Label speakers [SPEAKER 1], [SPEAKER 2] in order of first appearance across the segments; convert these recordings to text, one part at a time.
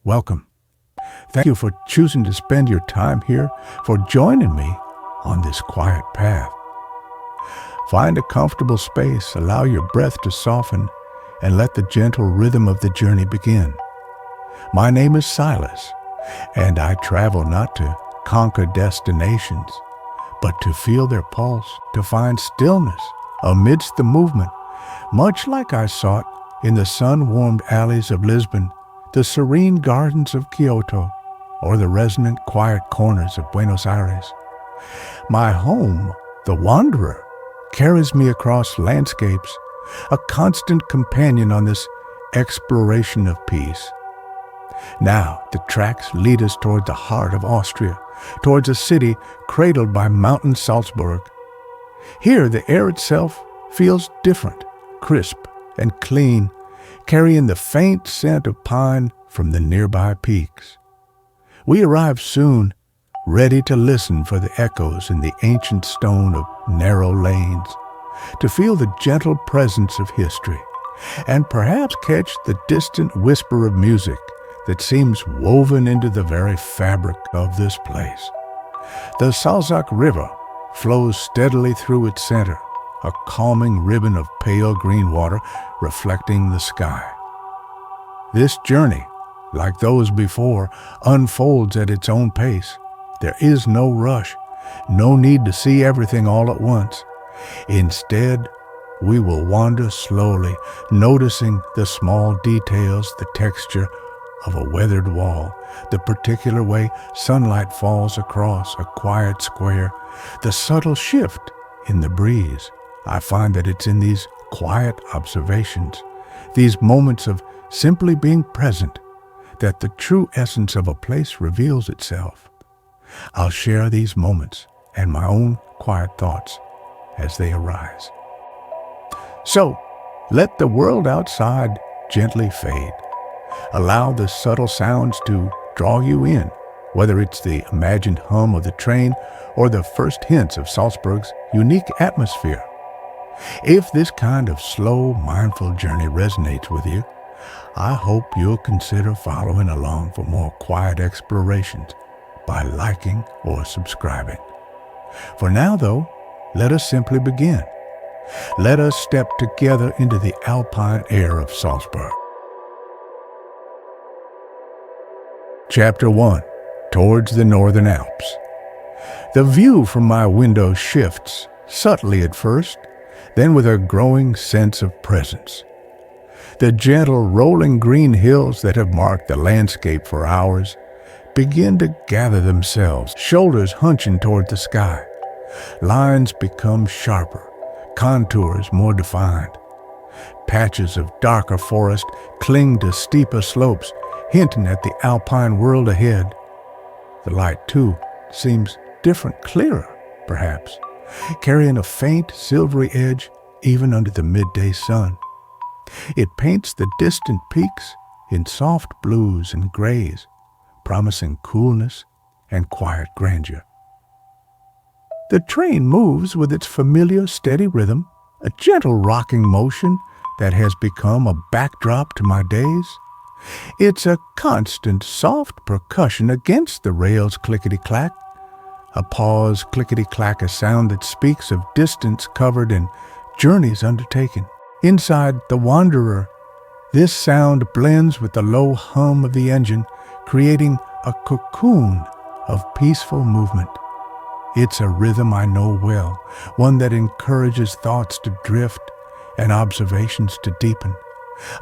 [SPEAKER 1] welcome. Thank you for choosing to spend your time here, for joining me on this quiet path. Find a comfortable space, allow your breath to soften, and let the gentle rhythm of the journey begin. My name is Silas, and I travel not to conquer destinations, but to feel their pulse, to find stillness amidst the movement, much like I sought in the sun-warmed alleys of Lisbon, the serene gardens of Kyoto, or the resonant quiet corners of Buenos Aires. My home, the wanderer, carries me across landscapes, a constant companion on this exploration of peace. Now the tracks lead us toward the heart of Austria, towards a city cradled by mountain Salzburg. Here the air itself feels different, crisp and clean, carrying the faint scent of pine from the nearby peaks. We arrive soon, ready to listen for the echoes in the ancient stone of narrow lanes, to feel the gentle presence of history, and perhaps catch the distant whisper of music that seems woven into the very fabric of this place. The Salzach River flows steadily through its center, a calming ribbon of pale green water reflecting the sky. This journey, like those before, unfolds at its own pace. There is no rush, no need to see everything all at once. Instead, we will wander slowly, noticing the small details, the texture of a weathered wall, the particular way sunlight falls across a quiet square, the subtle shift in the breeze. I find that it's in these quiet observations, these moments of simply being present, that the true essence of a place reveals itself. I'll share these moments and my own quiet thoughts as they arise. So, let the world outside gently fade. Allow the subtle sounds to draw you in, whether it's the imagined hum of the train or the first hints of Salzburg's unique atmosphere. If this kind of slow, mindful journey resonates with you, I hope you'll consider following along for more quiet explorations by liking or subscribing. For now, though, let us simply begin. Let us step together into the Alpine Air of Salzburg. Chapter 1. Towards the Northern Alps. The view from my window shifts, subtly at first, then with a growing sense of presence. The gentle rolling green hills that have marked the landscape for hours begin to gather themselves, shoulders hunching toward the sky. Lines become sharper, contours more defined. Patches of darker forest cling to steeper slopes, hinting at the alpine world ahead. The light, too, seems different, clearer, perhaps, carrying a faint silvery edge even under the midday sun. It paints the distant peaks in soft blues and grays, promising coolness and quiet grandeur. The train moves with its familiar steady rhythm, a gentle rocking motion that has become a backdrop to my days. It's a constant soft percussion against the rails clickety-clack, a pause clickety-clack, a sound that speaks of distance covered and journeys undertaken. Inside the wanderer, this sound blends with the low hum of the engine, creating a cocoon of peaceful movement. It's a rhythm I know well, one that encourages thoughts to drift and observations to deepen,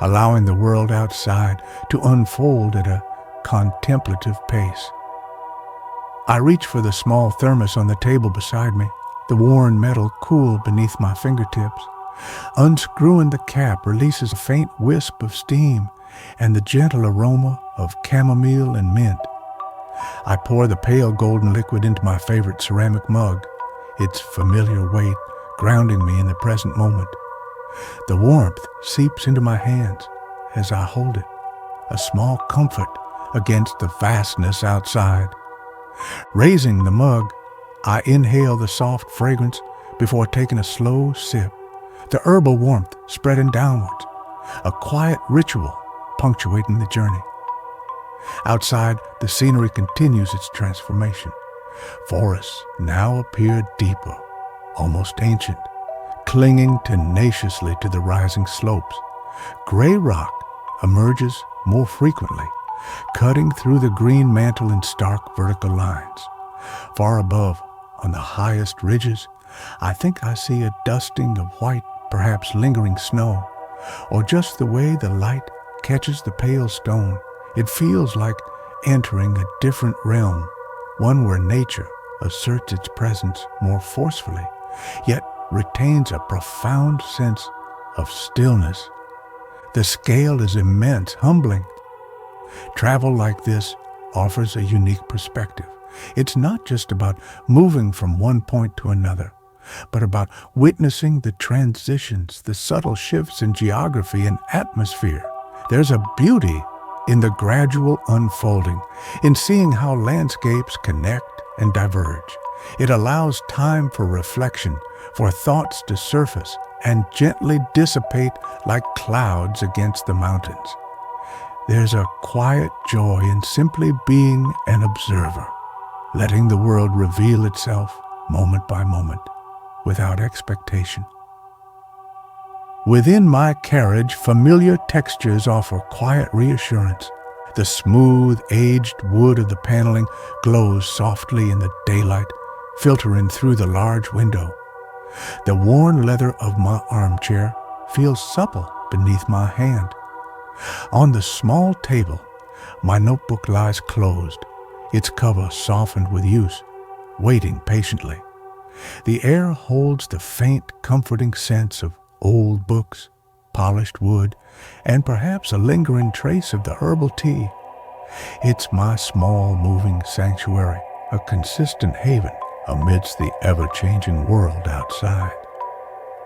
[SPEAKER 1] allowing the world outside to unfold at a contemplative pace. I reach for the small thermos on the table beside me, the worn metal cool beneath my fingertips. Unscrewing the cap releases a faint wisp of steam and the gentle aroma of chamomile and mint. I pour the pale golden liquid into my favorite ceramic mug, its familiar weight grounding me in the present moment. The warmth seeps into my hands as I hold it, a small comfort against the vastness outside. Raising the mug, I inhale the soft fragrance before taking a slow sip, the herbal warmth spreading downwards, a quiet ritual punctuating the journey. Outside, the scenery continues its transformation. Forests now appear deeper, almost ancient, clinging tenaciously to the rising slopes. Gray rock emerges more frequently, cutting through the green mantle in stark vertical lines. Far above, on the highest ridges, I think I see a dusting of white, perhaps lingering snow, or just the way the light catches the pale stone. It feels like entering a different realm, one where nature asserts its presence more forcefully, yet retains a profound sense of stillness. The scale is immense, humbling. Travel like this offers a unique perspective. It's not just about moving from one point to another, but about witnessing the transitions, the subtle shifts in geography and atmosphere. There's a beauty in the gradual unfolding, in seeing how landscapes connect and diverge. It allows time for reflection, for thoughts to surface and gently dissipate like clouds against the mountains. There's a quiet joy in simply being an observer, letting the world reveal itself moment by moment, without expectation. Within my carriage, familiar textures offer quiet reassurance. The smooth, aged wood of the paneling glows softly in the daylight, filtering through the large window. The worn leather of my armchair feels supple beneath my hand. On the small table, my notebook lies closed, its cover softened with use, waiting patiently. The air holds the faint, comforting sense of old books, polished wood, and perhaps a lingering trace of the herbal tea. It's my small, moving sanctuary, a consistent haven amidst the ever-changing world outside.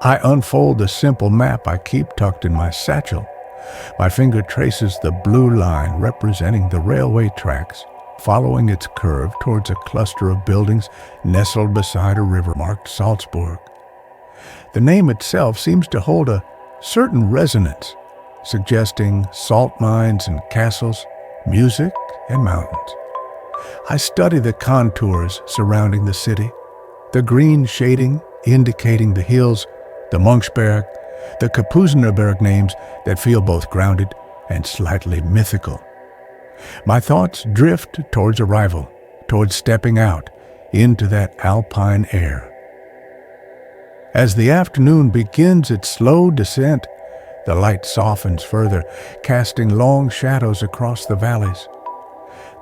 [SPEAKER 1] I unfold the simple map I keep tucked in my satchel. My finger traces the blue line representing the railway tracks, following its curve towards a cluster of buildings nestled beside a river marked Salzburg. The name itself seems to hold a certain resonance, suggesting salt mines and castles, music and mountains. I study the contours surrounding the city, the green shading indicating the hills, the Mönchsberg, the Kapuzinerberg names that feel both grounded and slightly mythical. My thoughts drift towards arrival, towards stepping out into that Alpine air. As the afternoon begins its slow descent, the light softens further, casting long shadows across the valleys.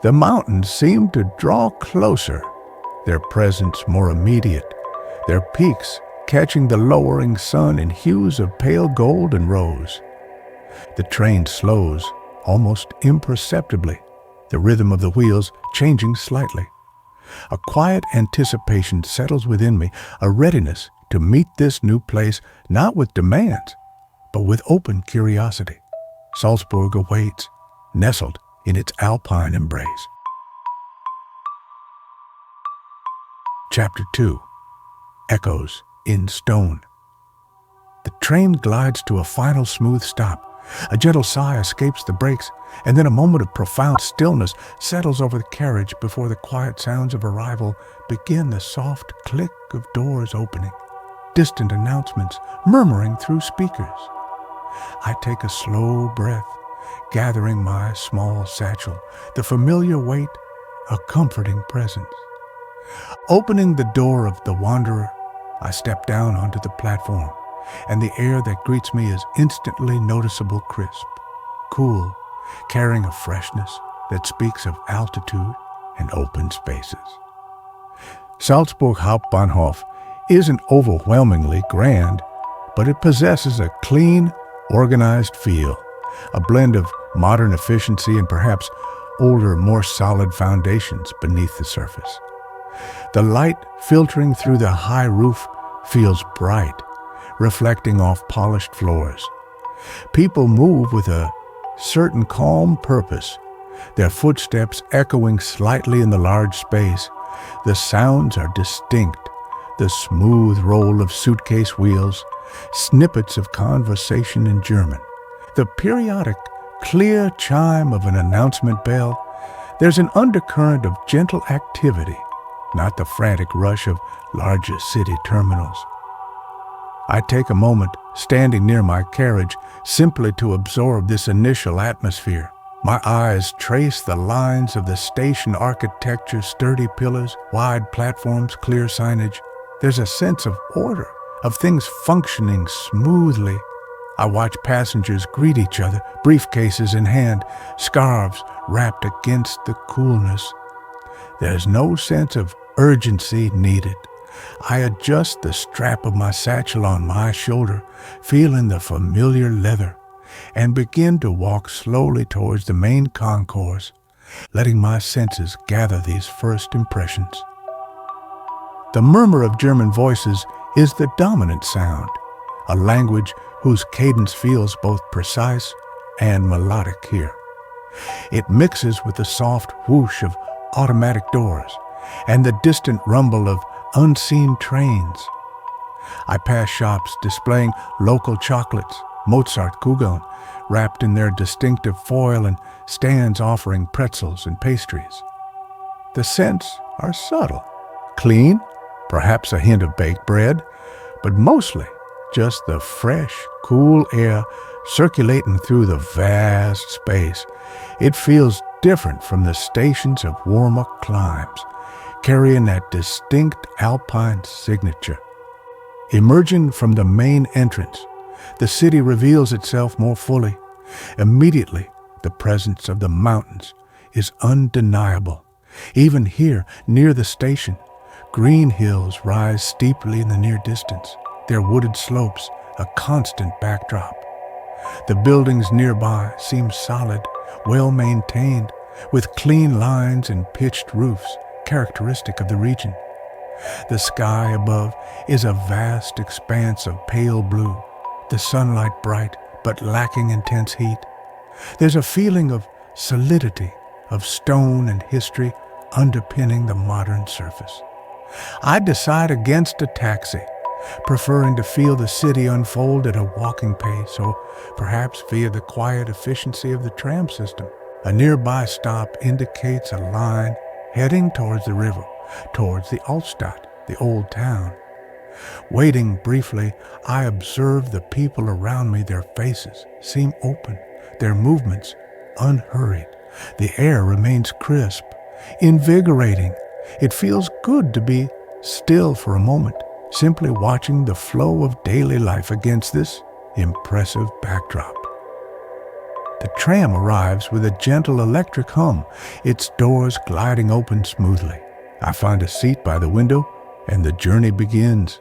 [SPEAKER 1] The mountains seem to draw closer, their presence more immediate, their peaks catching the lowering sun in hues of pale gold and rose. The train slows almost imperceptibly, the rhythm of the wheels changing slightly. A quiet anticipation settles within me, a readiness to meet this new place not with demands, but with open curiosity. Salzburg awaits, nestled in its alpine embrace. Chapter 2. Echoes in Stone. The train glides to a final smooth stop. A gentle sigh escapes the brakes, and then a moment of profound stillness settles over the carriage before the quiet sounds of arrival begin, the soft click of doors opening, distant announcements murmuring through speakers. I take a slow breath, gathering my small satchel, the familiar weight, a comforting presence. Opening the door of the wanderer, I step down onto the platform, and the air that greets me is instantly noticeable crisp, cool, carrying a freshness that speaks of altitude and open spaces. Salzburg Hauptbahnhof isn't overwhelmingly grand, but it possesses a clean, organized feel, a blend of modern efficiency and perhaps older, more solid foundations beneath the surface. The light filtering through the high roof feels bright, reflecting off polished floors. People move with a certain calm purpose, their footsteps echoing slightly in the large space. The sounds are distinct, the smooth roll of suitcase wheels, snippets of conversation in German, the periodic clear chime of an announcement bell, There's an undercurrent of gentle activity, not the frantic rush of larger city terminals. I take a moment, standing near my carriage, simply to absorb this initial atmosphere. My eyes trace the lines of the station architecture, sturdy pillars, wide platforms, clear signage. There's a sense of order, of things functioning smoothly. I watch passengers greet each other, briefcases in hand, scarves wrapped against the coolness. There's no sense of urgency needed. I adjust the strap of my satchel on my shoulder, feeling the familiar leather, and begin to walk slowly towards the main concourse, letting my senses gather these first impressions. The murmur of German voices is the dominant sound, a language whose cadence feels both precise and melodic here. It mixes with the soft whoosh of automatic doors and the distant rumble of unseen trains. I pass shops displaying local chocolates, Mozart Kugeln, wrapped in their distinctive foil, and stands offering pretzels and pastries. The scents are subtle, clean, perhaps a hint of baked bread, but mostly just the fresh, cool air circulating through the vast space. It feels different from the stations of warmer climes, carrying that distinct Alpine signature. Emerging from the main entrance, the city reveals itself more fully. Immediately, the presence of the mountains is undeniable. Even here, near the station, green hills rise steeply in the near distance, their wooded slopes a constant backdrop. The buildings nearby seem solid, well-maintained, with clean lines and pitched roofs, characteristic of the region. The sky above is a vast expanse of pale blue, the sunlight bright but lacking intense heat. There's a feeling of solidity, of stone and history underpinning the modern surface. I decide against a taxi, preferring to feel the city unfold at a walking pace, or perhaps via the quiet efficiency of the tram system. A nearby stop indicates a line heading towards the river, towards the Altstadt, the old town. Waiting briefly, I observe the people around me. Their faces seem open, their movements unhurried. The air remains crisp, invigorating. It feels good to be still for a moment, simply watching the flow of daily life against this impressive backdrop. The tram arrives with a gentle electric hum, its doors gliding open smoothly. I find a seat by the window, and the journey begins,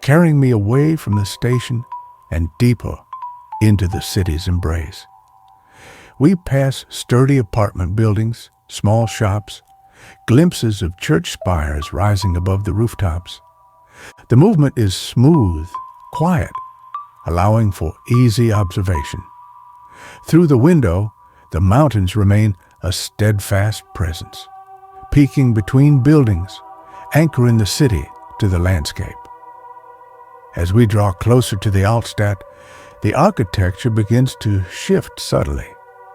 [SPEAKER 1] carrying me away from the station and deeper into the city's embrace. We pass sturdy apartment buildings, small shops, glimpses of church spires rising above the rooftops. The movement is smooth, quiet, allowing for easy observation. Through the window, the mountains remain a steadfast presence, peeking between buildings, anchoring the city to the landscape. As we draw closer to the Altstadt, the architecture begins to shift subtly.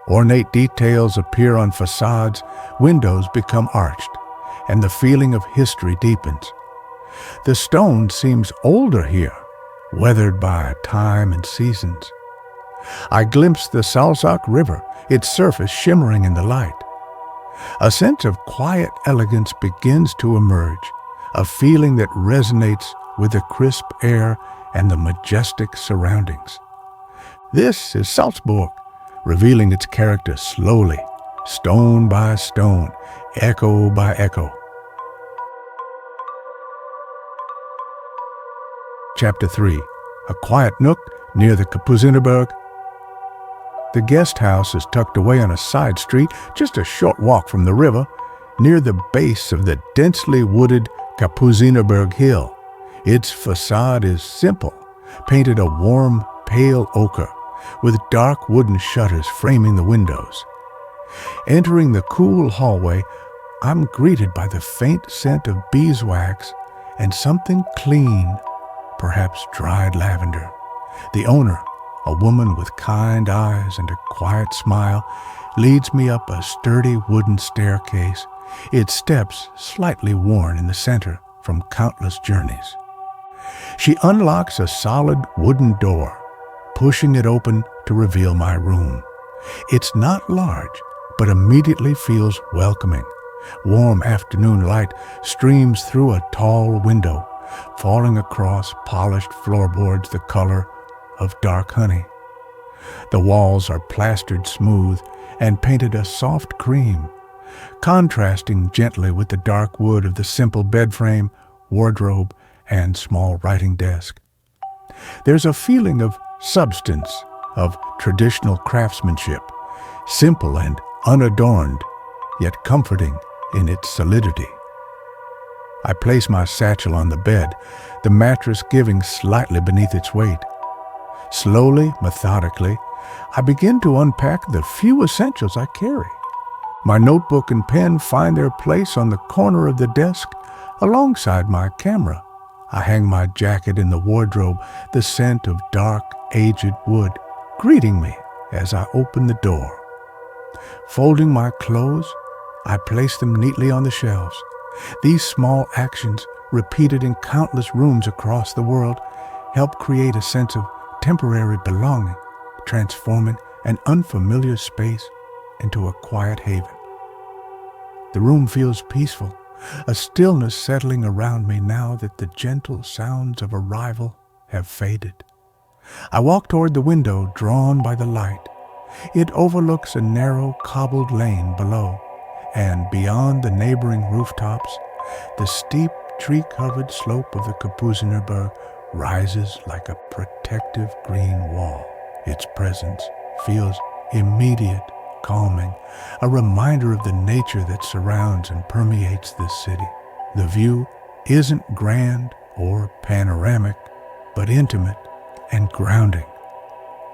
[SPEAKER 1] Ornate details appear on facades, windows become arched, and the feeling of history deepens. The stone seems older here, weathered by time and seasons. I glimpse the Salzach River, its surface shimmering in the light. A sense of quiet elegance begins to emerge, a feeling that resonates with the crisp air and the majestic surroundings. This is Salzburg, revealing its character slowly, stone by stone, echo by echo. Chapter 3. A quiet nook near the Kapuzinerberg. The guest house is tucked away on a side street, just a short walk from the river, near the base of the densely wooded Kapuzinerberg hill. Its facade is simple, painted a warm, pale ochre, with dark wooden shutters framing the windows. Entering the cool hallway, I'm greeted by the faint scent of beeswax and something clean, perhaps dried lavender. The owner, a woman with kind eyes and a quiet smile, leads me up a sturdy wooden staircase, its steps slightly worn in the center from countless journeys. She unlocks a solid wooden door, pushing it open to reveal my room. It's not large, but immediately feels welcoming. Warm afternoon light streams through a tall window, falling across polished floorboards the color of dark honey. The walls are plastered smooth and painted a soft cream, contrasting gently with the dark wood of the simple bed frame, wardrobe, and small writing desk. There's a feeling of substance, of traditional craftsmanship, simple and unadorned, yet comforting in its solidity. I place my satchel on the bed, the mattress giving slightly beneath its weight. Slowly, methodically, I begin to unpack the few essentials I carry. My notebook and pen find their place on the corner of the desk alongside my camera. I hang my jacket in the wardrobe, the scent of dark, aged wood greeting me as I open the door. Folding my clothes, I place them neatly on the shelves. These small actions, repeated in countless rooms across the world, help create a sense of temporary belonging, transforming an unfamiliar space into a quiet haven. The room feels peaceful, a stillness settling around me now that the gentle sounds of arrival have faded. I walk toward the window, drawn by the light. It overlooks a narrow, cobbled lane below, and beyond the neighboring rooftops, the steep, tree-covered slope of the Kapuzinerberg rises like a protective green wall. Its presence feels immediate, calming, a reminder of the nature that surrounds and permeates this city. The view isn't grand or panoramic, but intimate and grounding.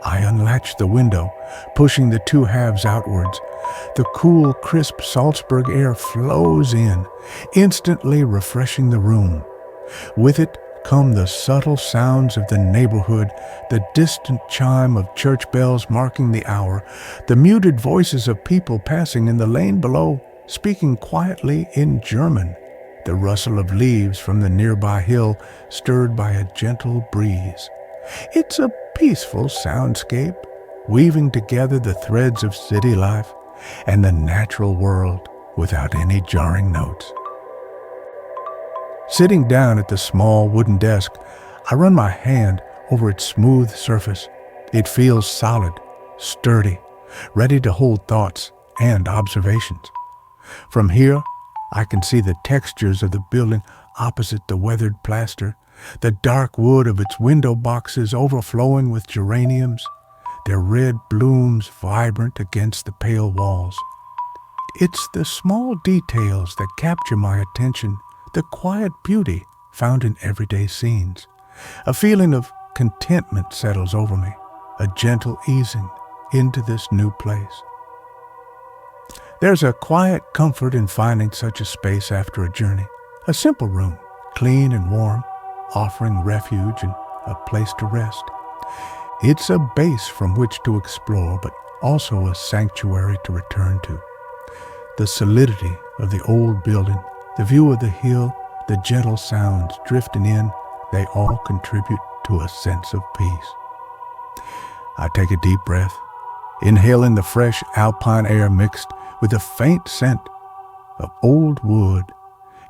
[SPEAKER 1] I unlatch the window, pushing the two halves outwards. The cool, crisp Salzburg air flows in, instantly refreshing the room. With it come the subtle sounds of the neighborhood, the distant chime of church bells marking the hour, the muted voices of people passing in the lane below, speaking quietly in German, the rustle of leaves from the nearby hill stirred by a gentle breeze. It's a peaceful soundscape, weaving together the threads of city life and the natural world without any jarring notes. Sitting down at the small wooden desk, I run my hand over its smooth surface. It feels solid, sturdy, ready to hold thoughts and observations. From here, I can see the textures of the building opposite the weathered plaster, the dark wood of its window boxes overflowing with geraniums, their red blooms vibrant against the pale walls. It's the small details that capture my attention, the quiet beauty found in everyday scenes. A feeling of contentment settles over me, a gentle easing into this new place. There's a quiet comfort in finding such a space after a journey. A simple room, clean and warm, offering refuge and a place to rest. It's a base from which to explore, but also a sanctuary to return to. The solidity of the old building, the view of the hill, the gentle sounds drifting in, they all contribute to a sense of peace. I take a deep breath, inhaling the fresh Alpine air mixed with a faint scent of old wood,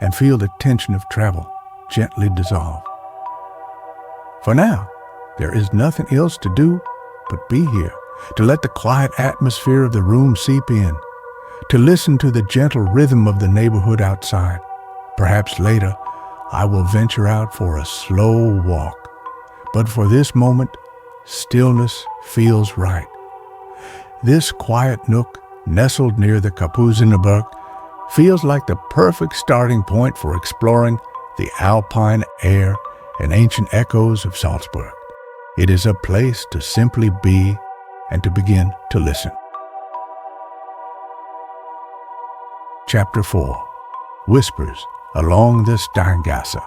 [SPEAKER 1] and feel the tension of travel gently dissolve. For now, there is nothing else to do but be here, to let the quiet atmosphere of the room seep in, to listen to the gentle rhythm of the neighborhood outside. Perhaps later, I will venture out for a slow walk. But for this moment, stillness feels right. This quiet nook, nestled near the Kapuzinerberg, feels like the perfect starting point for exploring the Alpine air and ancient echoes of Salzburg. It is a place to simply be and to begin to listen. Chapter 4. Whispers along the Steingasse.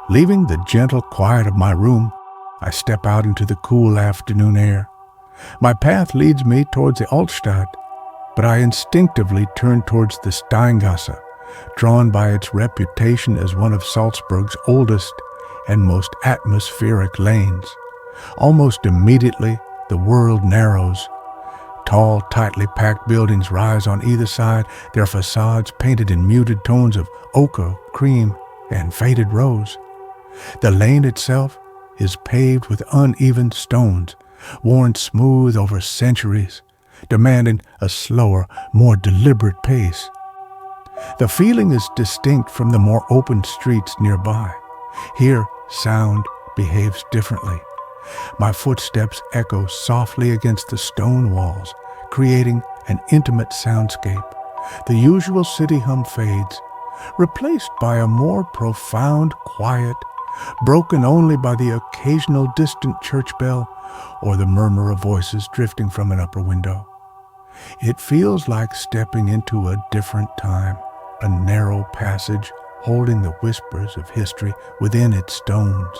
[SPEAKER 1] Leaving the gentle quiet of my room, I step out into the cool afternoon air. My path leads me towards the Altstadt, but I instinctively turned towards the Steingasse, drawn by its reputation as one of Salzburg's oldest and most atmospheric lanes. Almost immediately, the world narrows. Tall, tightly packed buildings rise on either side, their facades painted in muted tones of ochre, cream, and faded rose. The lane itself is paved with uneven stones, worn smooth over centuries, demanding a slower, more deliberate pace. The feeling is distinct from the more open streets nearby. Here, sound behaves differently. My footsteps echo softly against the stone walls, creating an intimate soundscape. The usual city hum fades, replaced by a more profound quiet, broken only by the occasional distant church bell or the murmur of voices drifting from an upper window. It feels like stepping into a different time, a narrow passage holding the whispers of history within its stones.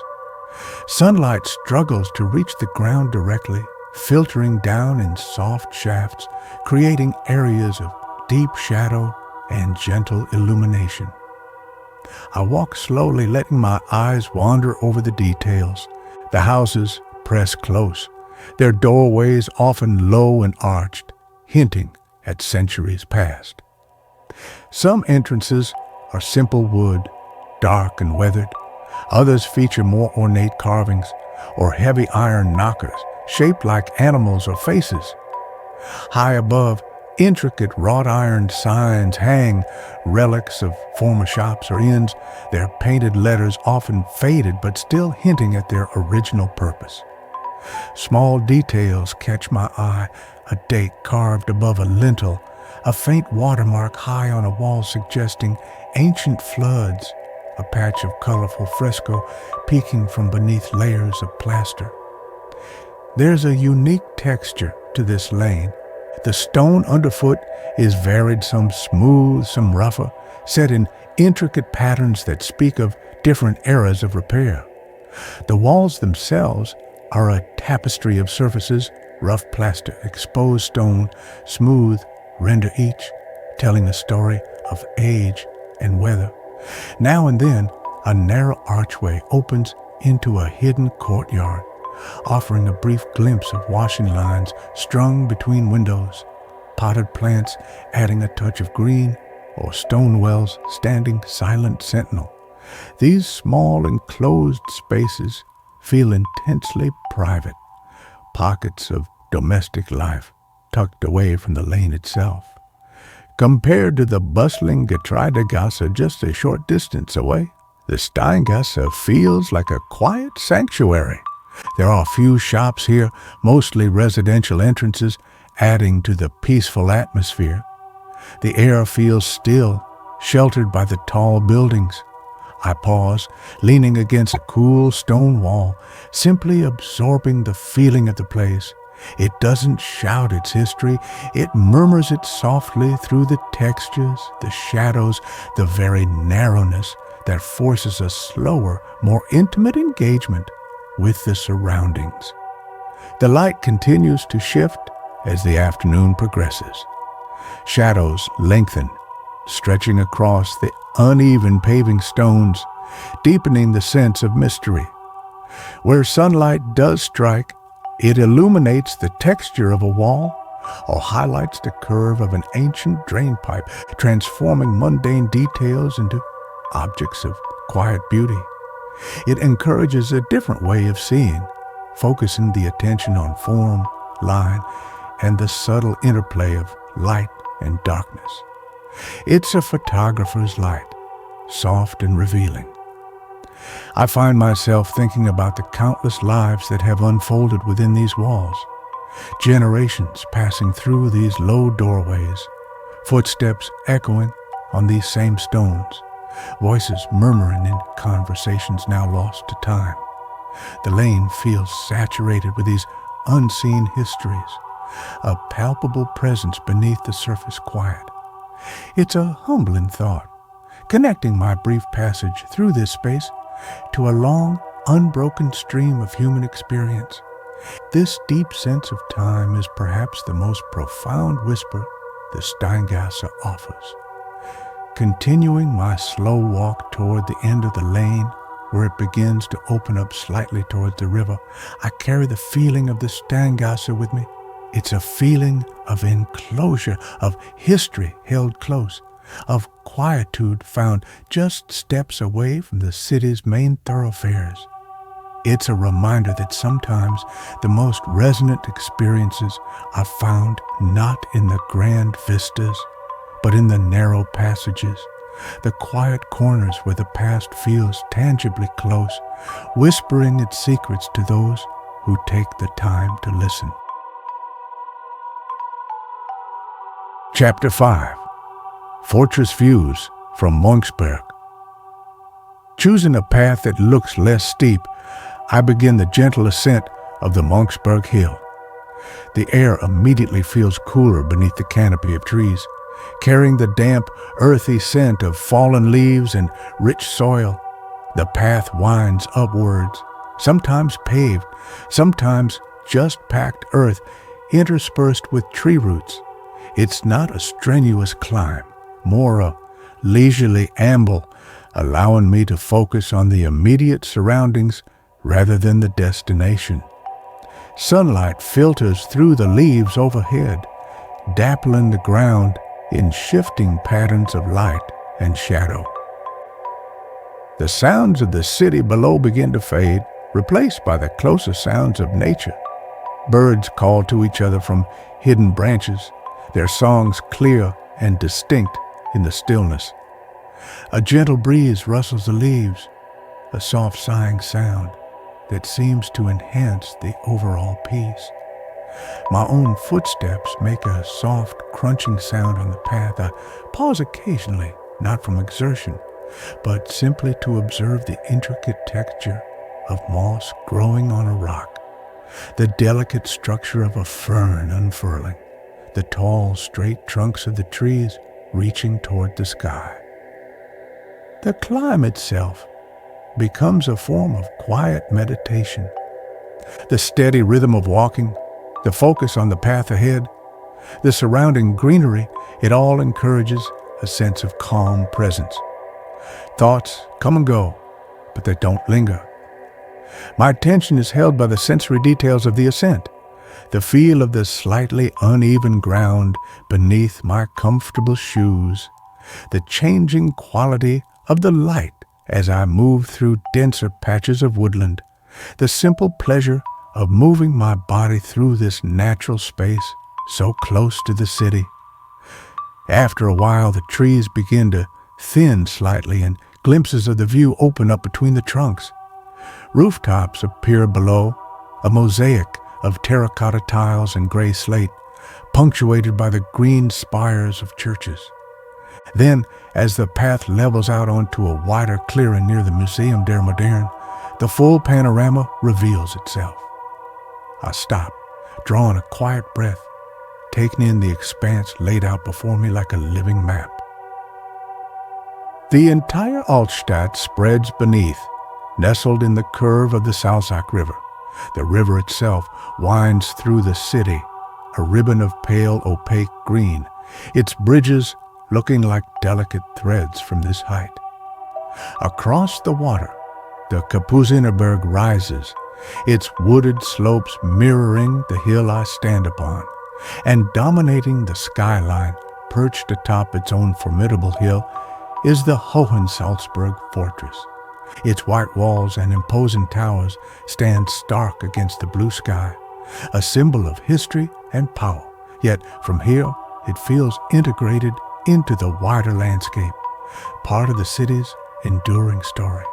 [SPEAKER 1] Sunlight struggles to reach the ground directly, filtering down in soft shafts, creating areas of deep shadow and gentle illumination. I walk slowly, letting my eyes wander over the details. The houses press close, their doorways often low and arched, hinting at centuries past. Some entrances are simple wood, dark and weathered. Others feature more ornate carvings or heavy iron knockers shaped like animals or faces. High above, intricate wrought iron signs hang, relics of former shops or inns, their painted letters often faded but still hinting at their original purpose. Small details catch my eye, a date carved above a lintel, a faint watermark high on a wall suggesting ancient floods, a patch of colorful fresco peeking from beneath layers of plaster. There's a unique texture to this lane. The stone underfoot is varied, some smooth, some rougher, set in intricate patterns that speak of different eras of repair. The walls themselves are a tapestry of surfaces, rough plaster, exposed stone, smooth, render each, telling a story of age and weather. Now and then, a narrow archway opens into a hidden courtyard, offering a brief glimpse of washing lines strung between windows, potted plants adding a touch of green, or stone wells standing silent sentinel. These small enclosed spaces feel intensely private, pockets of domestic life tucked away from the lane itself. Compared to the bustling Getreidegasse just a short distance away, the Steingasse feels like a quiet sanctuary. There are few shops here, mostly residential entrances, adding to the peaceful atmosphere. The air feels still, sheltered by the tall buildings. I pause, leaning against a cool stone wall, simply absorbing the feeling of the place. It doesn't shout its history, it murmurs it softly through the textures, the shadows, the very narrowness that forces a slower, more intimate engagement with the surroundings. The light continues to shift as the afternoon progresses. Shadows lengthen, stretching across the uneven paving stones, deepening the sense of mystery. Where sunlight does strike, it illuminates the texture of a wall or highlights the curve of an ancient drain pipe, transforming mundane details into objects of quiet beauty. It encourages a different way of seeing, focusing the attention on form, line, and the subtle interplay of light and darkness. It's a photographer's light, soft and revealing. I find myself thinking about the countless lives that have unfolded within these walls, generations passing through these low doorways, footsteps echoing on these same stones, voices murmuring in conversations now lost to time. The lane feels saturated with these unseen histories, a palpable presence beneath the surface quiet. It's a humbling thought, connecting my brief passage through this space to a long, unbroken stream of human experience. This deep sense of time is perhaps the most profound whisper the Steingasse offers. Continuing my slow walk toward the end of the lane, where it begins to open up slightly towards the river, I carry the feeling of the Steingasse with me. It's a feeling of enclosure, of history held close, of quietude found just steps away from the city's main thoroughfares. It's a reminder that sometimes the most resonant experiences are found not in the grand vistas, but in the narrow passages, the quiet corners where the past feels tangibly close, whispering its secrets to those who take the time to listen. Chapter 5. Fortress Views from Mönchsberg. Choosing a path that looks less steep, I begin the gentle ascent of the Mönchsberg hill. The air immediately feels cooler beneath the canopy of trees, carrying the damp, earthy scent of fallen leaves and rich soil. The path winds upwards, sometimes paved, sometimes just packed earth interspersed with tree roots. It's not a strenuous climb, more a leisurely amble, allowing me to focus on the immediate surroundings rather than the destination. Sunlight filters through the leaves overhead, dappling the ground in shifting patterns of light and shadow. The sounds of the city below begin to fade, replaced by the closer sounds of nature. Birds call to each other from hidden branches, their songs clear and distinct in the stillness. A gentle breeze rustles the leaves, a soft sighing sound that seems to enhance the overall peace. My own footsteps make a soft, crunching sound on the path. I pause occasionally, not from exertion, but simply to observe the intricate texture of moss growing on a rock, the delicate structure of a fern unfurling, the tall, straight trunks of the trees reaching toward the sky. The climb itself becomes a form of quiet meditation. The steady rhythm of walking, the focus on the path ahead, the surrounding greenery, it all encourages a sense of calm presence. Thoughts come and go, but they don't linger. My attention is held by the sensory details of the ascent, the feel of the slightly uneven ground beneath my comfortable shoes, the changing quality of the light as I move through denser patches of woodland, the simple pleasure of moving my body through this natural space so close to the city. After a while, the trees begin to thin slightly and glimpses of the view open up between the trunks. Rooftops appear below, a mosaic of terracotta tiles and gray slate, punctuated by the green spires of churches. Then, as the path levels out onto a wider clearing near the Museum der Moderne, the full panorama reveals itself. I stop, drawing a quiet breath, taking in the expanse laid out before me like a living map. The entire Altstadt spreads beneath, nestled in the curve of the Salzach River. The river itself winds through the city, a ribbon of pale, opaque green, its bridges looking like delicate threads from this height. Across the water, the Kapuzinerberg rises, its wooded slopes mirroring the hill I stand upon, and dominating the skyline, perched atop its own formidable hill, is the Salzburg fortress. Its white walls and imposing towers stand stark against the blue sky, a symbol of history and power, yet from here it feels integrated into the wider landscape, part of the city's enduring story.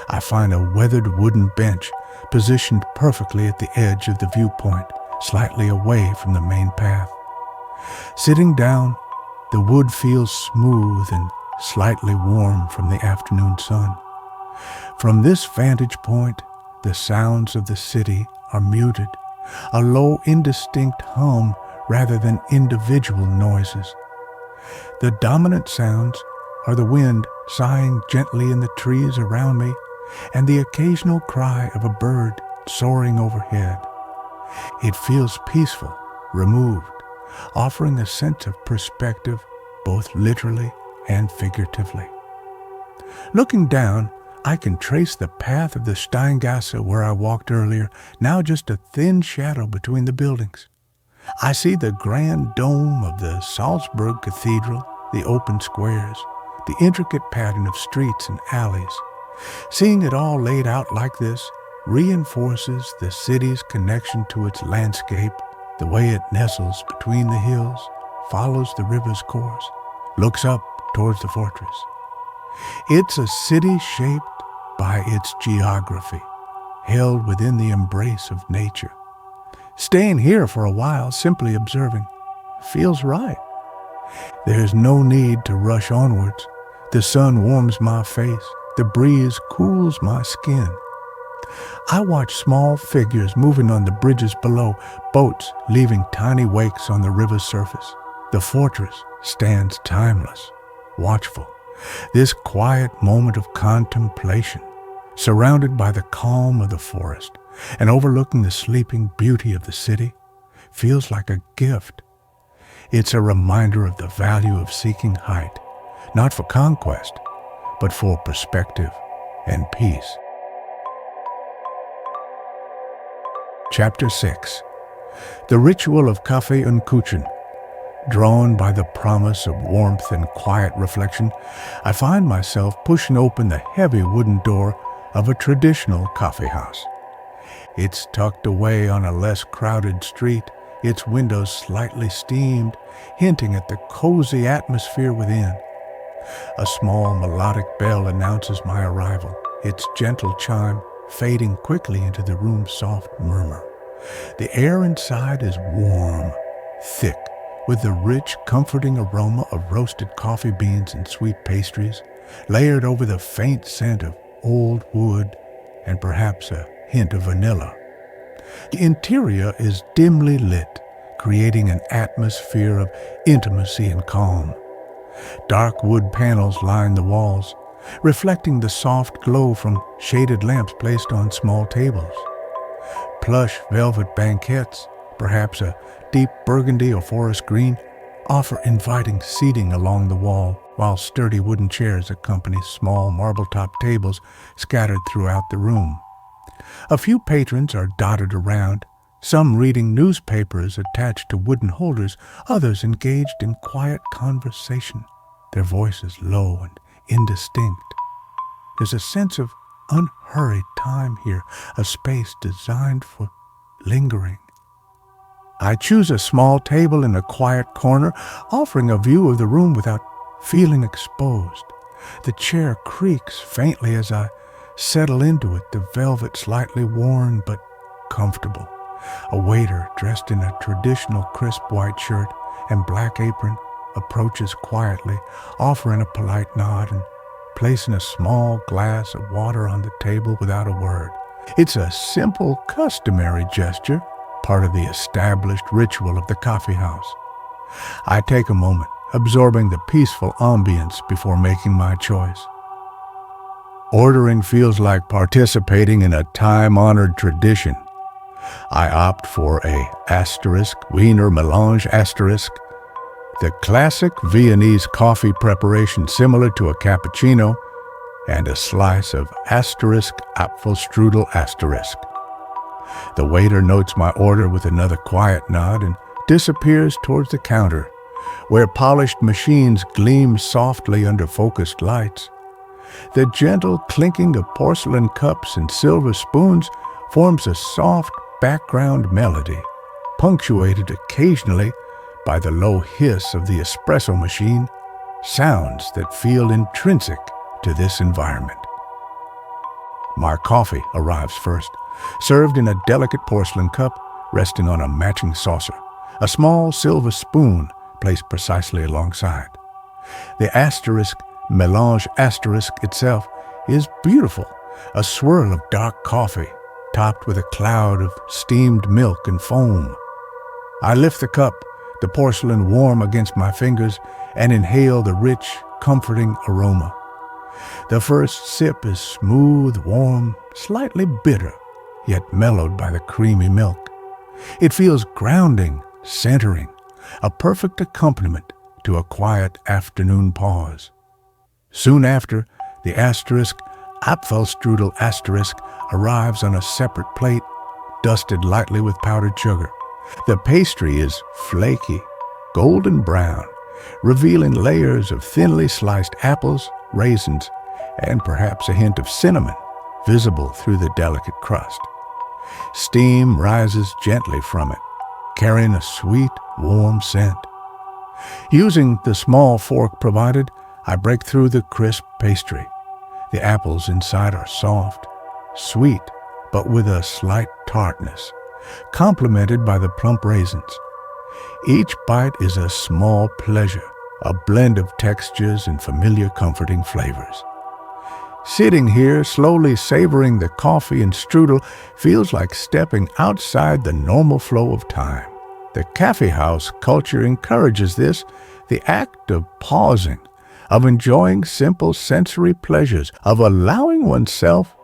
[SPEAKER 1] I find a weathered wooden bench positioned perfectly at the edge of the viewpoint, slightly away from the main path. Sitting down, the wood feels smooth and slightly warm from the afternoon sun. From this vantage point, the sounds of the city are muted, a low, indistinct hum rather than individual noises. The dominant sounds are the wind sighing gently in the trees around me and the occasional cry of a bird soaring overhead. It feels peaceful, removed, offering a sense of perspective both literally and figuratively. Looking down, I can trace the path of the Steingasse where I walked earlier, now just a thin shadow between the buildings. I see the grand dome of the Salzburg Cathedral, the open squares, the intricate pattern of streets and alleys. Seeing it all laid out like this reinforces the city's connection to its landscape, the way it nestles between the hills, follows the river's course, looks up towards the fortress. It's a city shaped by its geography, held within the embrace of nature. Staying here for a while, simply observing, feels right. There's no need to rush onwards. The sun warms my face. The breeze cools my skin. I watch small figures moving on the bridges below, boats leaving tiny wakes on the river's surface. The fortress stands timeless, watchful. This quiet moment of contemplation, surrounded by the calm of the forest and overlooking the sleeping beauty of the city, feels like a gift. It's a reminder of the value of seeking height, not for conquest, but for perspective and peace. Chapter 6. The Ritual of Kaffee and Kuchen. Drawn by the promise of warmth and quiet reflection, I find myself pushing open the heavy wooden door of a traditional coffee house. It's tucked away on a less crowded street, its windows slightly steamed, hinting at the cozy atmosphere within. A small melodic bell announces my arrival, its gentle chime fading quickly into the room's soft murmur. The air inside is warm, thick, with the rich, comforting aroma of roasted coffee beans and sweet pastries, layered over the faint scent of old wood and perhaps a hint of vanilla. The interior is dimly lit, creating an atmosphere of intimacy and calm. Dark wood panels line the walls, reflecting the soft glow from shaded lamps placed on small tables. Plush velvet banquettes, perhaps a deep burgundy or forest green, offer inviting seating along the wall, while sturdy wooden chairs accompany small marble-top tables scattered throughout the room. A few patrons are dotted around, some reading newspapers attached to wooden holders, others engaged in quiet conversation, their voices low and indistinct. There's a sense of unhurried time here, a space designed for lingering. I choose a small table in a quiet corner, offering a view of the room without feeling exposed. The chair creaks faintly as I settle into it, the velvet slightly worn but comfortable. A waiter dressed in a traditional crisp white shirt and black apron approaches quietly, offering a polite nod and placing a small glass of water on the table without a word. It's a simple, customary gesture, part of the established ritual of the coffee house. I take a moment, absorbing the peaceful ambience before making my choice. Ordering feels like participating in a time-honored tradition. I opt for a Wiener Melange *, the classic Viennese coffee preparation similar to a cappuccino, and a slice of Apfelstrudel *. The waiter notes my order with another quiet nod and disappears towards the counter, where polished machines gleam softly under focused lights. The gentle clinking of porcelain cups and silver spoons forms a soft background melody, punctuated occasionally by the low hiss of the espresso machine, sounds that feel intrinsic to this environment. My coffee arrives first, served in a delicate porcelain cup resting on a matching saucer, a small silver spoon placed precisely alongside. The Melange * itself is beautiful, a swirl of dark coffee, topped with a cloud of steamed milk and foam. I lift the cup, the porcelain warm against my fingers, and inhale the rich, comforting aroma. The first sip is smooth, warm, slightly bitter, yet mellowed by the creamy milk. It feels grounding, centering, a perfect accompaniment to a quiet afternoon pause. Soon after, the asterisk Apfelstrudel asterisk arrives on a separate plate, dusted lightly with powdered sugar. The pastry is flaky, golden brown, revealing layers of thinly sliced apples, raisins, and perhaps a hint of cinnamon visible through the delicate crust. Steam rises gently from it, carrying a sweet, warm scent. Using the small fork provided, I break through the crisp pastry. The apples inside are soft, sweet, but with a slight tartness, complemented by the plump raisins. Each bite is a small pleasure, a blend of textures and familiar comforting flavors. Sitting here, slowly savoring the coffee and strudel, feels like stepping outside the normal flow of time. The Kaffee house culture encourages this, the act of pausing, of enjoying simple sensory pleasures, of allowing oneself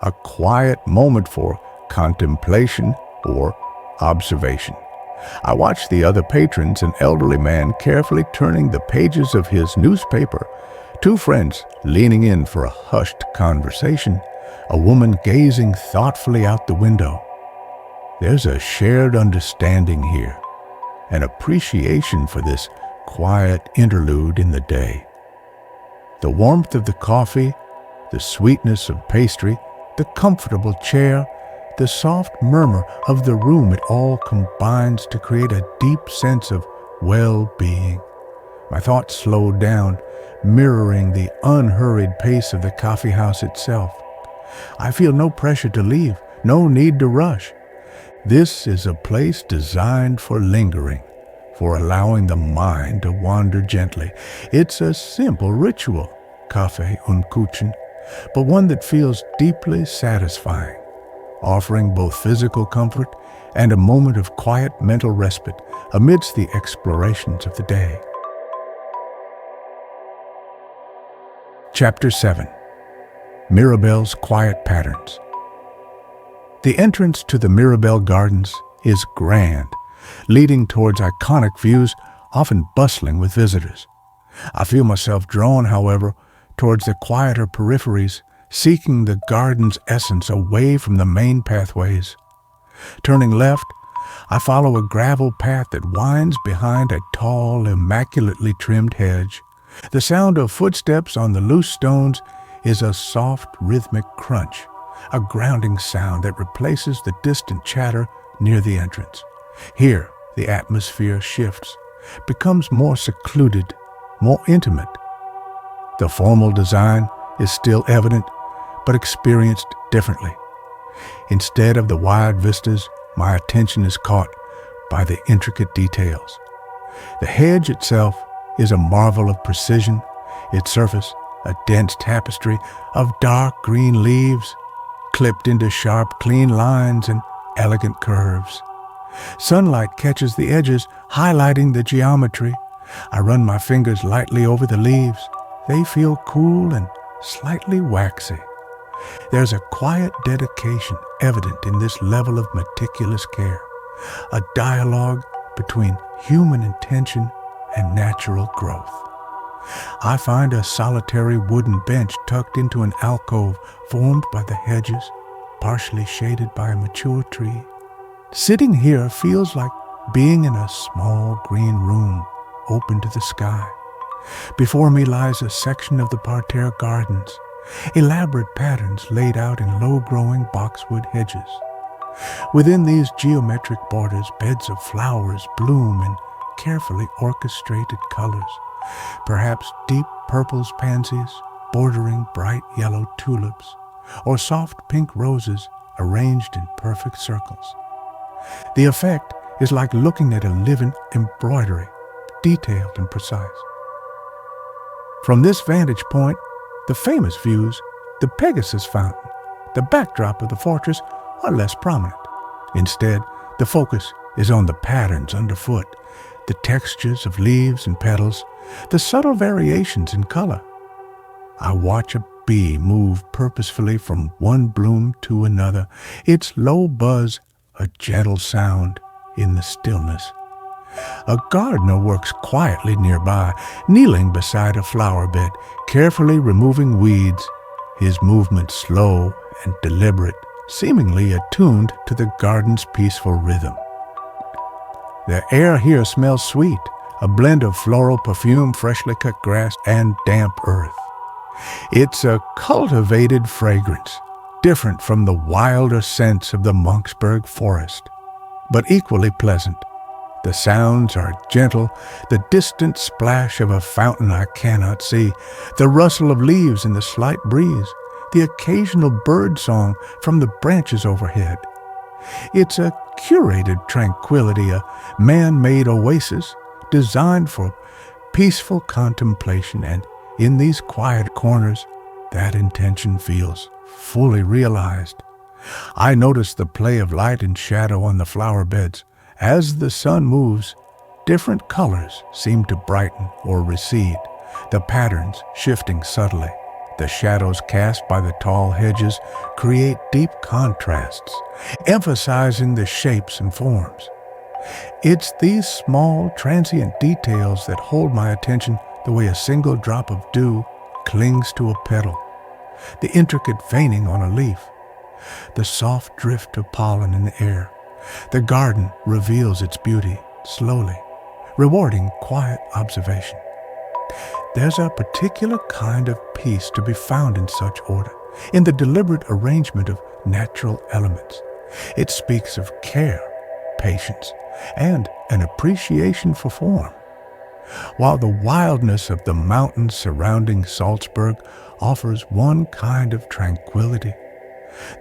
[SPEAKER 1] a quiet moment for contemplation or observation. I watch the other patrons, an elderly man carefully turning the pages of his newspaper, two friends leaning in for a hushed conversation, a woman gazing thoughtfully out the window. There's a shared understanding here, an appreciation for this quiet interlude in the day. The warmth of the coffee, the sweetness of pastry, the comfortable chair, the soft murmur of the room, it all combines to create a deep sense of well-being. My thoughts slow down, mirroring the unhurried pace of the coffee house itself. I feel no pressure to leave, no need to rush. This is a place designed for lingering, for allowing the mind to wander gently. It's a simple ritual, Kaffee und Kuchen, but one that feels deeply satisfying, offering both physical comfort and a moment of quiet mental respite amidst the explorations of the day. Chapter 7. Mirabell's Quiet Patterns. The entrance to the Mirabell Gardens is grand, leading towards iconic views, often bustling with visitors. I feel myself drawn, however, towards the quieter peripheries, seeking the garden's essence away from the main pathways. Turning left, I follow a gravel path that winds behind a tall, immaculately trimmed hedge. The sound of footsteps on the loose stones is a soft, rhythmic crunch, a grounding sound that replaces the distant chatter near the entrance. Here, the atmosphere shifts, becomes more secluded, more intimate. The formal design is still evident, but experienced differently. Instead of the wide vistas, my attention is caught by the intricate details. The hedge itself is a marvel of precision, its surface a dense tapestry of dark green leaves, clipped into sharp, clean lines and elegant curves. Sunlight catches the edges, highlighting the geometry. I run my fingers lightly over the leaves. They feel cool and slightly waxy. There's a quiet dedication evident in this level of meticulous care, a dialogue between human intention and natural growth. I find a solitary wooden bench tucked into an alcove formed by the hedges, partially shaded by a mature tree. Sitting here feels like being in a small green room open to the sky. Before me lies a section of the parterre gardens, elaborate patterns laid out in low-growing boxwood hedges. Within these geometric borders, beds of flowers bloom in carefully orchestrated colors, perhaps deep purple pansies bordering bright yellow tulips, or soft pink roses arranged in perfect circles. The effect is like looking at a living embroidery, detailed and precise. From this vantage point, the famous views, the Pegasus Fountain, the backdrop of the fortress are less prominent. Instead, the focus is on the patterns underfoot, the textures of leaves and petals, the subtle variations in color. I watch a bee move purposefully from one bloom to another, its low buzz a gentle sound in the stillness. A gardener works quietly nearby, kneeling beside a flower bed, carefully removing weeds, his movements slow and deliberate, seemingly attuned to the garden's peaceful rhythm. The air here smells sweet, a blend of floral perfume, freshly cut grass, and damp earth. It's a cultivated fragrance, different from the wilder scents of the Mönchsberg forest, but equally pleasant. The sounds are gentle, the distant splash of a fountain I cannot see, the rustle of leaves in the slight breeze, the occasional bird song from the branches overhead. It's a curated tranquility, a man-made oasis designed for peaceful contemplation, and in these quiet corners, that intention feels fully realized. I notice the play of light and shadow on the flower beds. As the sun moves, different colors seem to brighten or recede, the patterns shifting subtly. The shadows cast by the tall hedges create deep contrasts, emphasizing the shapes and forms. It's these small, transient details that hold my attention the way a single drop of dew clings to a petal, the intricate veining on a leaf, the soft drift of pollen in the air. The garden reveals its beauty slowly, rewarding quiet observation. There's a particular kind of peace to be found in such order, in the deliberate arrangement of natural elements. It speaks of care, patience, and an appreciation for form. While the wildness of the mountains surrounding Salzburg offers one kind of tranquility,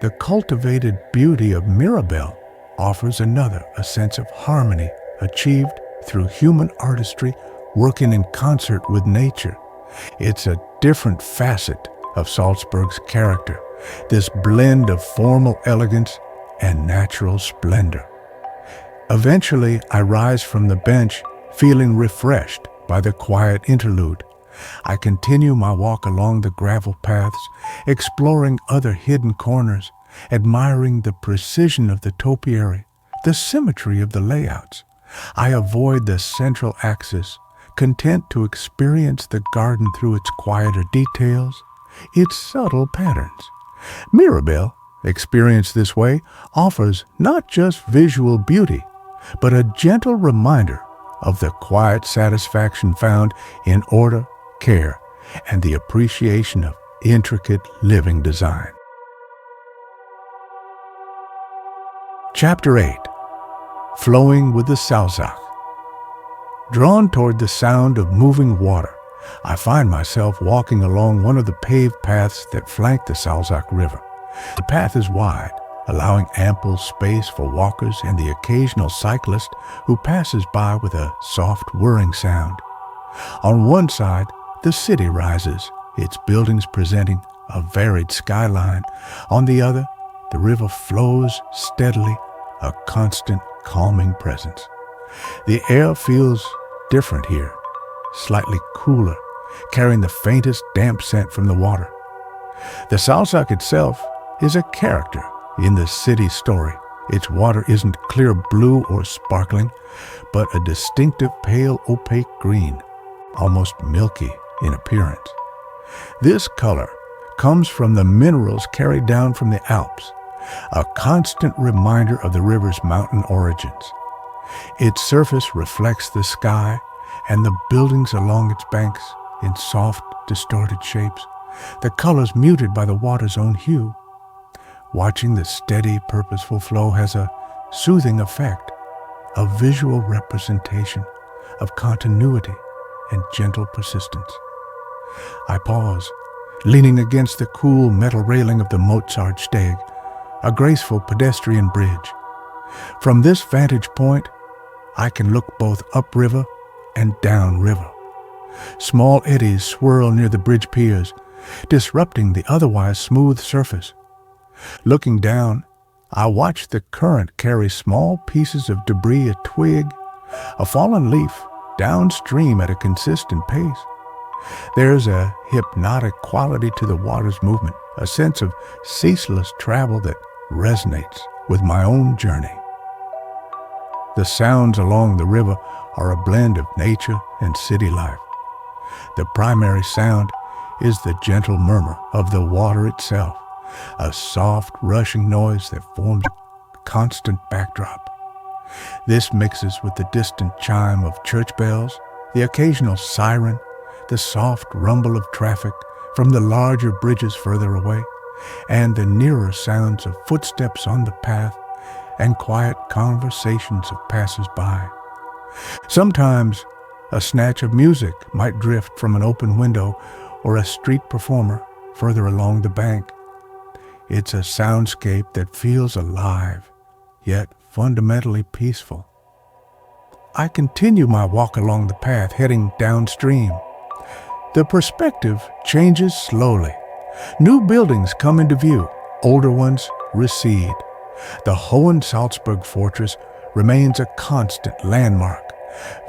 [SPEAKER 1] the cultivated beauty of Mirabell offers another, a sense of harmony achieved through human artistry working in concert with nature. It's a different facet of Salzburg's character, this blend of formal elegance and natural splendor. Eventually, I rise from the bench, feeling refreshed by the quiet interlude. I continue my walk along the gravel paths, exploring other hidden corners, admiring the precision of the topiary, the symmetry of the layouts. I avoid the central axis, content to experience the garden through its quieter details, its subtle patterns. Mirabell, experienced this way, offers not just visual beauty, but a gentle reminder of the quiet satisfaction found in order, care, and the appreciation of intricate living design. Chapter 8. Flowing with the Salzach. Drawn toward the sound of moving water, I find myself walking along one of the paved paths that flank the Salzach River. The path is wide, allowing ample space for walkers and the occasional cyclist who passes by with a soft whirring sound. On one side, the city rises, its buildings presenting a varied skyline. On the other, the river flows steadily, a constant calming presence. The air feels different here, slightly cooler, carrying the faintest damp scent from the water. The Salzach itself is a character in the city's story. Its water isn't clear blue or sparkling, but a distinctive pale opaque green, almost milky in appearance. This color comes from the minerals carried down from the Alps, a constant reminder of the river's mountain origins. Its surface reflects the sky and the buildings along its banks in soft, distorted shapes, the colors muted by the water's own hue. Watching the steady, purposeful flow has a soothing effect, a visual representation of continuity and gentle persistence. I pause, leaning against the cool metal railing of the Mozartsteg, a graceful pedestrian bridge. From this vantage point, I can look both upriver and downriver. Small eddies swirl near the bridge piers, disrupting the otherwise smooth surface. Looking down, I watch the current carry small pieces of debris, a twig, a fallen leaf, downstream at a consistent pace. There's a hypnotic quality to the water's movement, a sense of ceaseless travel that resonates with my own journey. The sounds along the river are a blend of nature and city life. The primary sound is the gentle murmur of the water itself, a soft, rushing noise that forms a constant backdrop. This mixes with the distant chime of church bells, the occasional siren, the soft rumble of traffic from the larger bridges further away, and the nearer sounds of footsteps on the path and quiet conversations of passers-by. Sometimes a snatch of music might drift from an open window or a street performer further along the bank. It's a soundscape that feels alive, yet fundamentally peaceful. I continue my walk along the path, heading downstream. The perspective changes slowly. New buildings come into view, older ones recede. The Salzburg fortress remains a constant landmark,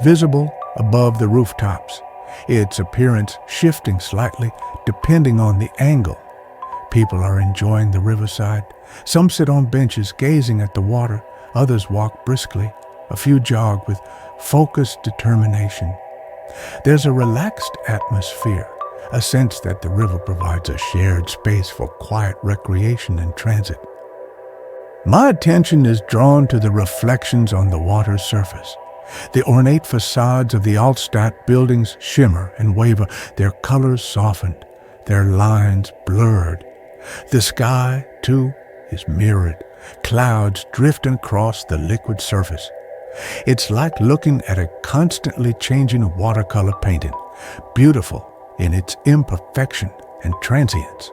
[SPEAKER 1] visible above the rooftops, its appearance shifting slightly depending on the angle. People are enjoying the riverside. Some sit on benches gazing at the water, others walk briskly, a few jog with focused determination. There's a relaxed atmosphere, a sense that the river provides a shared space for quiet recreation and transit. My attention is drawn to the reflections on the water's surface. The ornate facades of the Altstadt buildings shimmer and waver, their colors softened, their lines blurred. The sky, too, is mirrored, clouds drifting across the liquid surface. It's like looking at a constantly changing watercolor painting, beautiful in its imperfection and transience.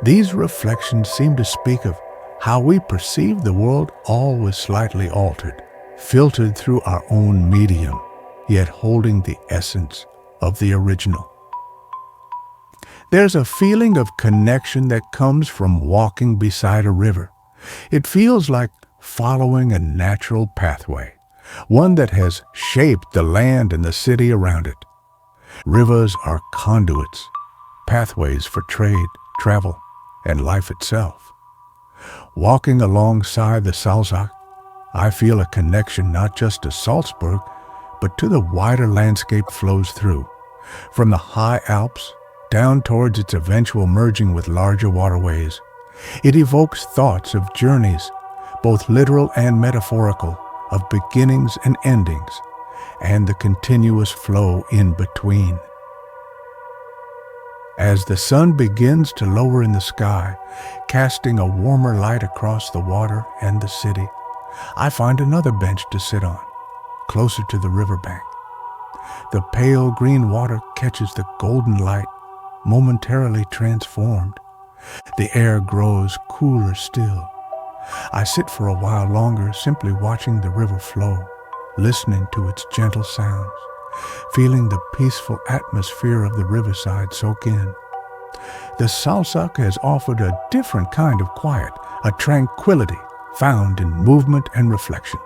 [SPEAKER 1] These reflections seem to speak of how we perceive the world, always slightly altered, filtered through our own medium, yet holding the essence of the original. There's a feeling of connection that comes from walking beside a river. It feels like following a natural pathway, one that has shaped the land and the city around it. Rivers are conduits, pathways for trade, travel, and life itself. Walking alongside the Salzach, I feel a connection not just to Salzburg, but to the wider landscape flows through, from the high Alps down towards its eventual merging with larger waterways. It evokes thoughts of journeys, both literal and metaphorical, of beginnings and endings, and the continuous flow in between. As the sun begins to lower in the sky, casting a warmer light across the water and the city, I find another bench to sit on, closer to the riverbank. The pale green water catches the golden light, momentarily transformed. The air grows cooler still. I sit for a while longer, simply watching the river flow, listening to its gentle sounds, feeling the peaceful atmosphere of the riverside soak in. The Salzach has offered a different kind of quiet, a tranquility found in movement and reflection,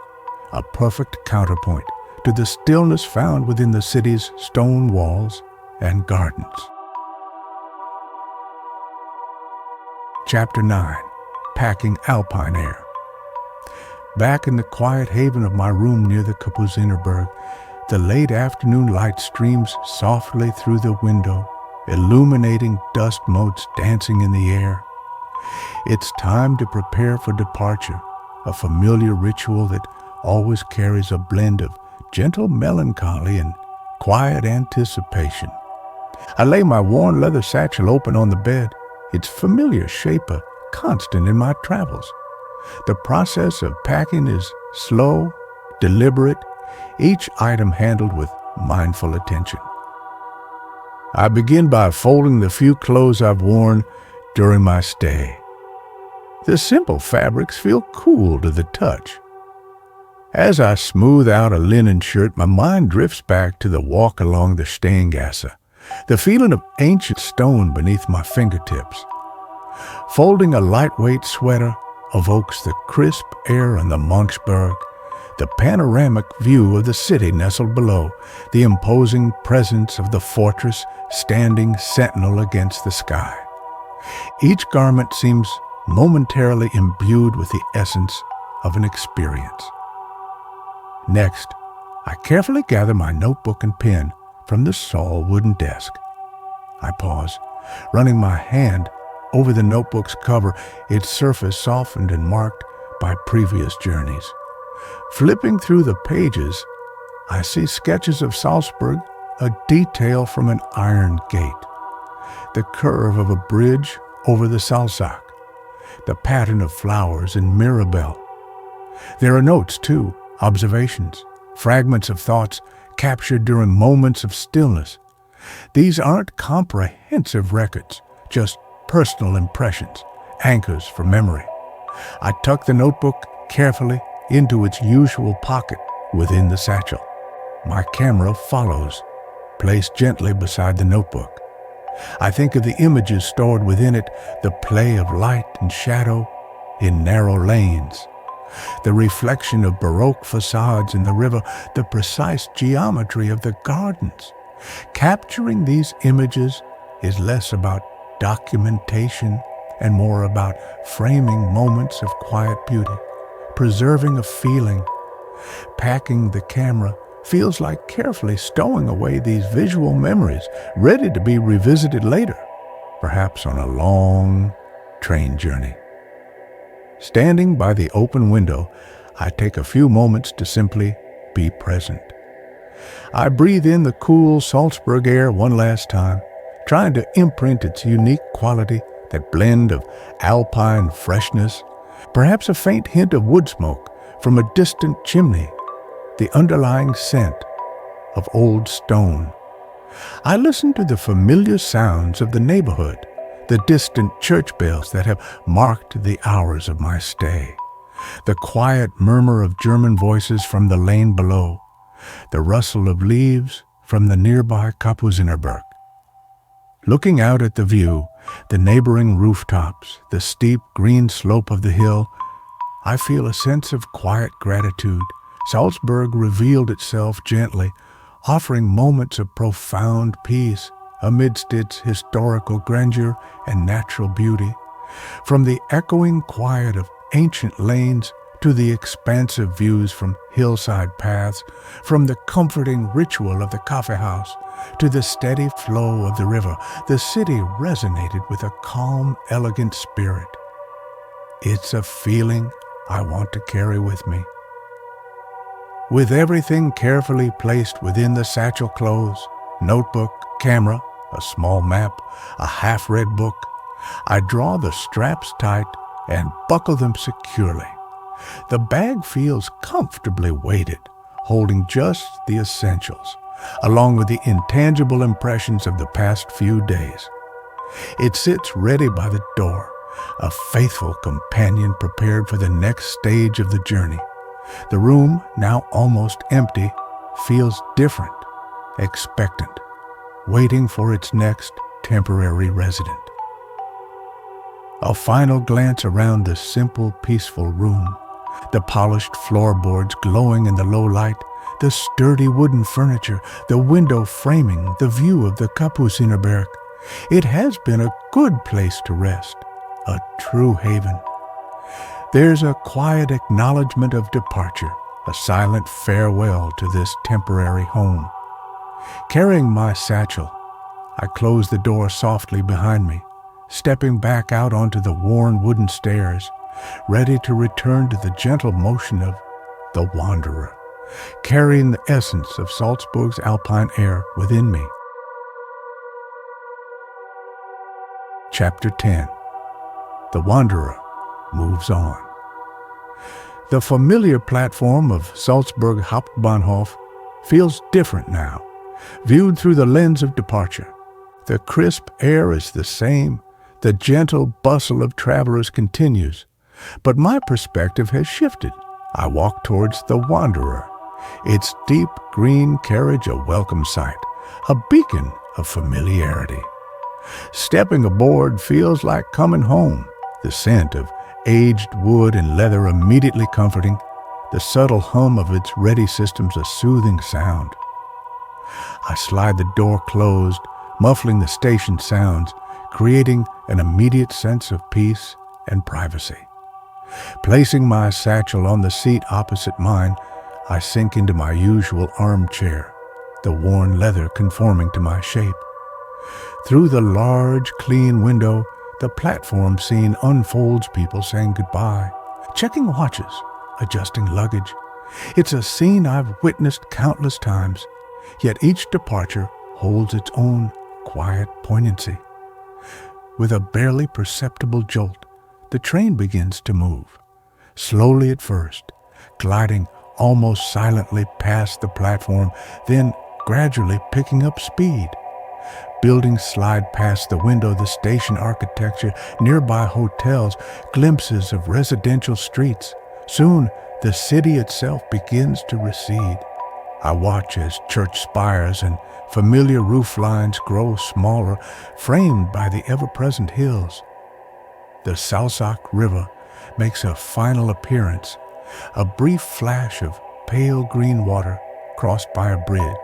[SPEAKER 1] a perfect counterpoint to the stillness found within the city's stone walls and gardens. Chapter 9. Packing Alpine Air. Back in the quiet haven of my room near the Kapuzinerberg, the late afternoon light streams softly through the window, illuminating dust motes dancing in the air. It's time to prepare for departure, a familiar ritual that always carries a blend of gentle melancholy and quiet anticipation. I lay my worn leather satchel open on the bed, its familiar shape a constant in my travels. The process of packing is slow, deliberate, each item handled with mindful attention. I begin by folding the few clothes I've worn during my stay. The simple fabrics feel cool to the touch. As I smooth out a linen shirt, my mind drifts back to the walk along the Steingasse, the feeling of ancient stone beneath my fingertips. Folding a lightweight sweater evokes the crisp air on the Mönchsberg, the panoramic view of the city nestled below, the imposing presence of the fortress standing sentinel against the sky. Each garment seems momentarily imbued with the essence of an experience. Next, I carefully gather my notebook and pen from the saw wooden desk. I pause, running my hand over the notebook's cover, its surface softened and marked by previous journeys. Flipping through the pages, I see sketches of Salzburg, a detail from an iron gate, the curve of a bridge over the Salzach, the pattern of flowers in Mirabell. There are notes, too, observations, fragments of thoughts captured during moments of stillness. These aren't comprehensive records, just personal impressions, anchors for memory. I tuck the notebook carefully into its usual pocket within the satchel. My camera follows, placed gently beside the notebook. I think of the images stored within it, the play of light and shadow in narrow lanes, the reflection of Baroque facades in the river, the precise geometry of the gardens. Capturing these images is less about documentation and more about framing moments of quiet beauty, preserving a feeling. Packing the camera feels like carefully stowing away these visual memories, ready to be revisited later, perhaps on a long train journey. Standing by the open window, I take a few moments to simply be present. I breathe in the cool Salzburg air one last time, trying to imprint its unique quality, that blend of alpine freshness, perhaps a faint hint of wood smoke from a distant chimney, the underlying scent of old stone. I listen to the familiar sounds of the neighborhood, the distant church bells that have marked the hours of my stay, the quiet murmur of German voices from the lane below, the rustle of leaves from the nearby Kapuzinerberg. Looking out at the view, the neighboring rooftops, the steep green slope of the hill, I feel a sense of quiet gratitude. Salzburg revealed itself gently, offering moments of profound peace amidst its historical grandeur and natural beauty. From the echoing quiet of ancient lanes to the expansive views from hillside paths, from the comforting ritual of the Kaffee house to the steady flow of the river, the city resonated with a calm, elegant spirit. It's a feeling I want to carry with me. With everything carefully placed within the satchel clothes, notebook, camera, a small map, a half-read book, I draw the straps tight and buckle them securely. The bag feels comfortably weighted, holding just the essentials, along with the intangible impressions of the past few days. It sits ready by the door, a faithful companion prepared for the next stage of the journey. The room, now almost empty, feels different, expectant, waiting for its next temporary resident. A final glance around the simple, peaceful room, the polished floorboards glowing in the low light, the sturdy wooden furniture, the window framing the view of the Kapuzinerberg. It has been a good place to rest, a true haven. There's a quiet acknowledgement of departure, a silent farewell to this temporary home. Carrying my satchel, I close the door softly behind me, stepping back out onto the worn wooden stairs, ready to return to the gentle motion of the wanderer, carrying the essence of Salzburg's alpine air within me. Chapter 10. The Wanderer Moves On. The familiar platform of Salzburg Hauptbahnhof feels different now, viewed through the lens of departure. The crisp air is the same, the gentle bustle of travelers continues, but my perspective has shifted. I walk towards the Wanderer, its deep green carriage a welcome sight, a beacon of familiarity. Stepping aboard feels like coming home, the scent of aged wood and leather immediately comforting, the subtle hum of its ready systems a soothing sound. I slide the door closed, muffling the station sounds, creating an immediate sense of peace and privacy. Placing my satchel on the seat opposite mine, I sink into my usual armchair, the worn leather conforming to my shape. Through the large, clean window, the platform scene unfolds, people saying goodbye, checking watches, adjusting luggage. It's a scene I've witnessed countless times, yet each departure holds its own quiet poignancy. With a barely perceptible jolt, the train begins to move, slowly at first, gliding almost silently past the platform, then gradually picking up speed. Buildings slide past the window, the station architecture, nearby hotels, glimpses of residential streets. Soon, the city itself begins to recede. I watch as church spires and familiar roof lines grow smaller, framed by the ever-present hills. The Salzach River makes a final appearance, a brief flash of pale green water crossed by a bridge.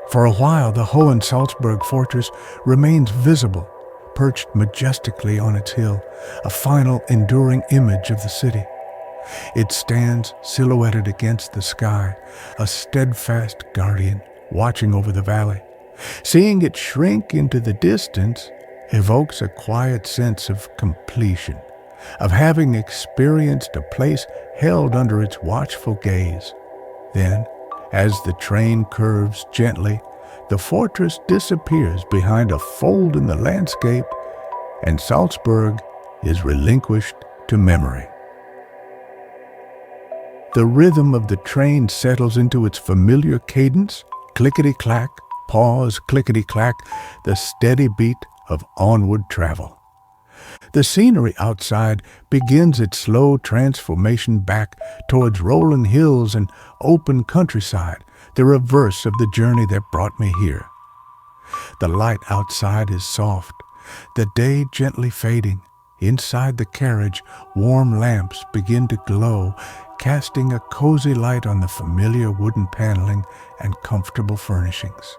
[SPEAKER 1] For a while, the Hohensalzburg fortress remains visible, perched majestically on its hill, a final enduring image of the city. It stands silhouetted against the sky, a steadfast guardian watching over the valley. Seeing it shrink into the distance evokes a quiet sense of completion, of having experienced a place held under its watchful gaze. Then, as the train curves gently, the fortress disappears behind a fold in the landscape, and Salzburg is relinquished to memory. The rhythm of the train settles into its familiar cadence, clickety-clack, pause, clickety-clack, the steady beat of onward travel. The scenery outside begins its slow transformation back towards rolling hills and open countryside, the reverse of the journey that brought me here. The light outside is soft, the day gently fading. Inside the carriage, warm lamps begin to glow, casting a cozy light on the familiar wooden paneling and comfortable furnishings.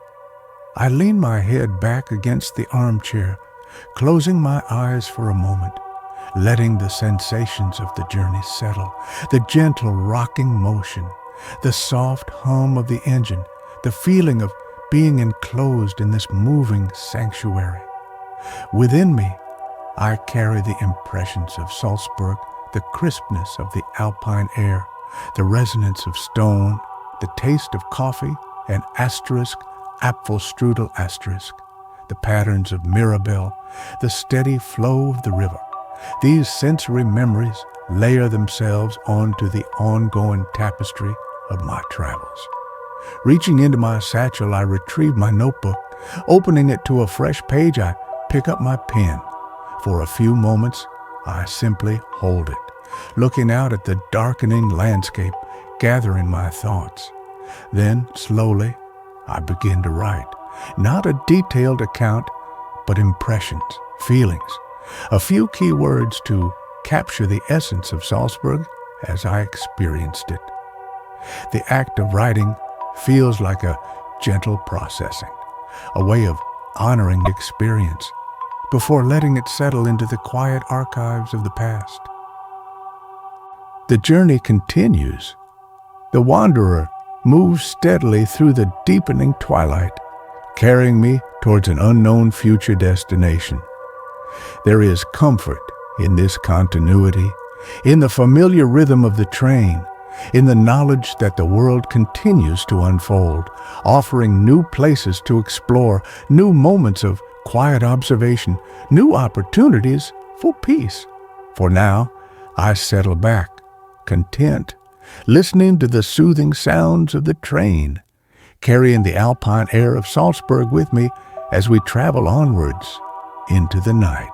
[SPEAKER 1] I lean my head back against the armchair, closing my eyes for a moment, letting the sensations of the journey settle, the gentle rocking motion, the soft hum of the engine, the feeling of being enclosed in this moving sanctuary. Within me, I carry the impressions of Salzburg, the crispness of the Alpine air, the resonance of stone, the taste of coffee and Apfelstrudel asterisk, the patterns of Mirabell, the steady flow of the river. These sensory memories layer themselves onto the ongoing tapestry of my travels. Reaching into my satchel, I retrieve my notebook. Opening it to a fresh page, I pick up my pen. For a few moments, I simply hold it, looking out at the darkening landscape, gathering my thoughts. Then, slowly, I begin to write. Not a detailed account, but impressions, feelings, a few key words to capture the essence of Salzburg as I experienced it. The act of writing feels like a gentle processing, a way of honoring the experience before letting it settle into the quiet archives of the past. The journey continues. The wanderer moves steadily through the deepening twilight, carrying me towards an unknown future destination. There is comfort in this continuity, in the familiar rhythm of the train, in the knowledge that the world continues to unfold, offering new places to explore, new moments of quiet observation, new opportunities for peace. For now, I settle back, content, listening to the soothing sounds of the train, carrying the Alpine Air of Salzburg with me as we travel onwards into the night.